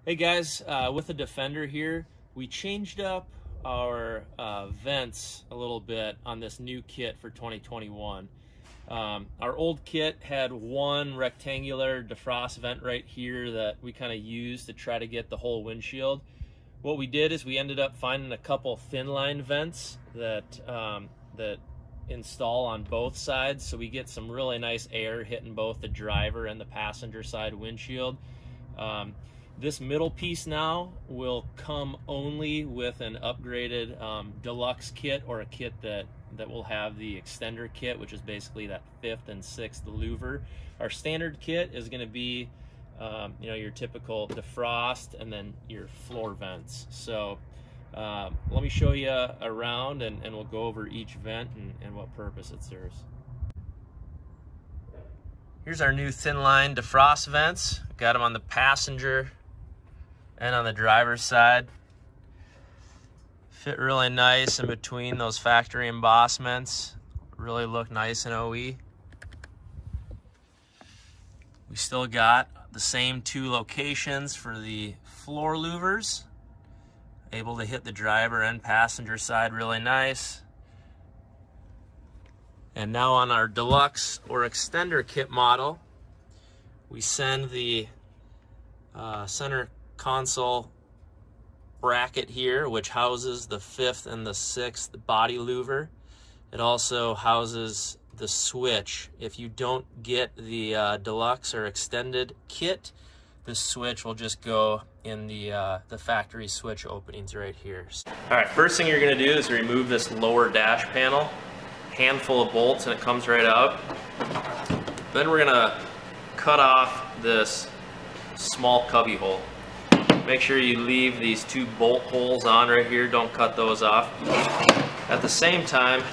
Hey guys, with the Defender here, we changed up our vents a little bit on this new kit for 2021. Our old kit had one rectangular defrost vent right here that we kind of used to try to get the whole windshield. What we did is we ended up finding a couple thin line vents that install on both sides, so we get some really nice air hitting both the driver and the passenger side windshield. This middle piece now will come only with an upgraded deluxe kit, or a kit that will have the extender kit, which is basically that 5th and 6th louver. Our standard kit is going to be your typical defrost and then your floor vents. So let me show you around and we'll go over each vent and what purpose it serves. Here's our new thin line defrost vents. Got them on the passenger and on the driver's side. Fit really nice in between those factory embossments. Really look nice in OE. We still got the same two locations for the floor louvers. Able to hit the driver and passenger side really nice. And now on our deluxe or extender kit model, we send the center console bracket here, which houses the 5th and the 6th body louver. It also houses the switch. If you don't get the deluxe or extended kit, the switch will just go in the factory switch openings right here. All right, first thing you're gonna do is remove this lower dash panel. Handful of bolts and it comes right out. Then we're gonna cut off this small cubby hole. Make sure you leave these 2 bolt holes on right here. Don't cut those off. At the same time,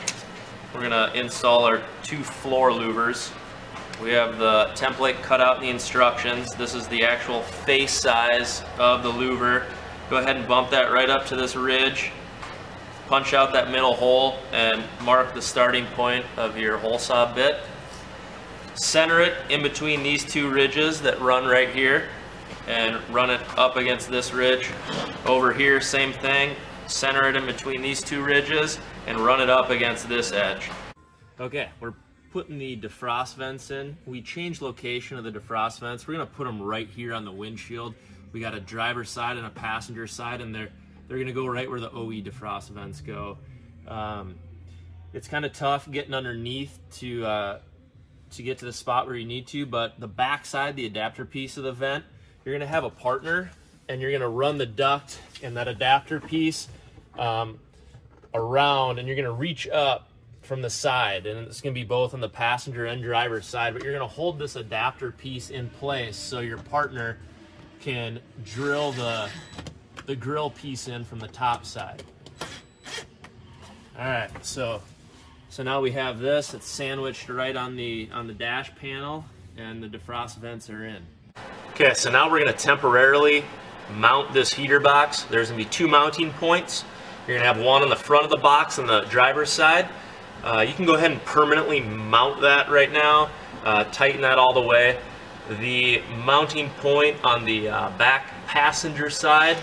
we're gonna install our 2 floor louvers. We have the template cut out in the instructions. This is the actual face size of the louver. Go ahead and bump that right up to this ridge. Punch out that middle hole and mark the starting point of your hole saw bit. Center it in between these 2 ridges that run right here, and run it up against this ridge. Over here, same thing. Center it in between these 2 ridges and run it up against this edge. Okay, we're putting the defrost vents in. We changed location of the defrost vents. We're gonna put them right here on the windshield. We got a driver's side and a passenger side, and they're gonna go right where the OE defrost vents go. It's kind of tough getting underneath to get to the spot where you need to, but the back side, the adapter piece of the vent, you're gonna have a partner and you're gonna run the duct and that adapter piece around, and you're gonna reach up from the side, and it's gonna be both on the passenger and driver's side, but you're gonna hold this adapter piece in place so your partner can drill the grill piece in from the top side. All right, so now we have this. It's sandwiched right on the dash panel, and the defrost vents are in. Okay, so now we're gonna temporarily mount this heater box. There's gonna be 2 mounting points. You're gonna have one on the front of the box on the driver's side. You can go ahead and permanently mount that right now. Tighten that all the way. The mounting point on the back passenger side,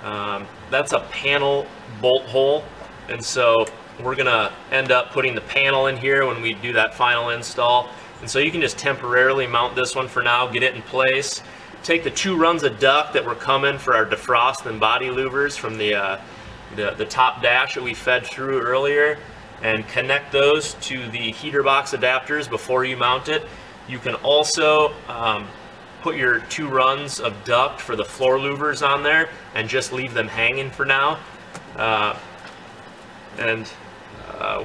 that's a panel bolt hole, and so we're gonna end up putting the panel in here when we do that final install. And so you can just temporarily mount this one for now, get it in place. Take the 2 runs of duct that were coming for our defrost and body louvers from the top dash that we fed through earlier, and connect those to the heater box adapters before you mount it. You can also put your 2 runs of duct for the floor louvers on there and just leave them hanging for now.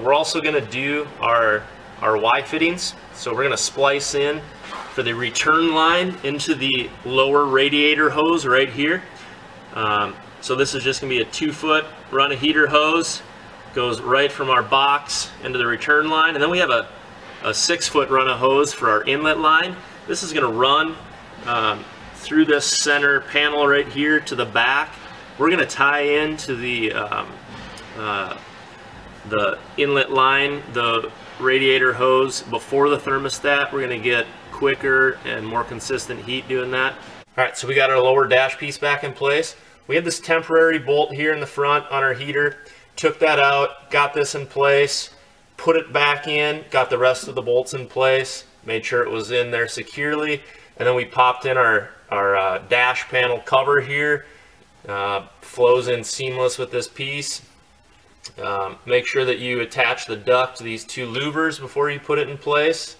We're also gonna do our Y fittings. So we're gonna splice in for the return line into the lower radiator hose right here. So this is just gonna be a 2-foot run of heater hose. Goes right from our box into the return line. And then we have a 6-foot run of hose for our inlet line. This is gonna run through this center panel right here to the back. We're gonna tie into the inlet line, the radiator hose before the thermostat. We're going to get quicker and more consistent heat doing that. Alright, so we got our lower dash piece back in place. We had this temporary bolt here in the front on our heater. Took that out, got this in place, put it back in, got the rest of the bolts in place, made sure it was in there securely, and then we popped in our dash panel cover here. Flows in seamless with this piece. Make sure that you attach the duct to these two louvers before you put it in place.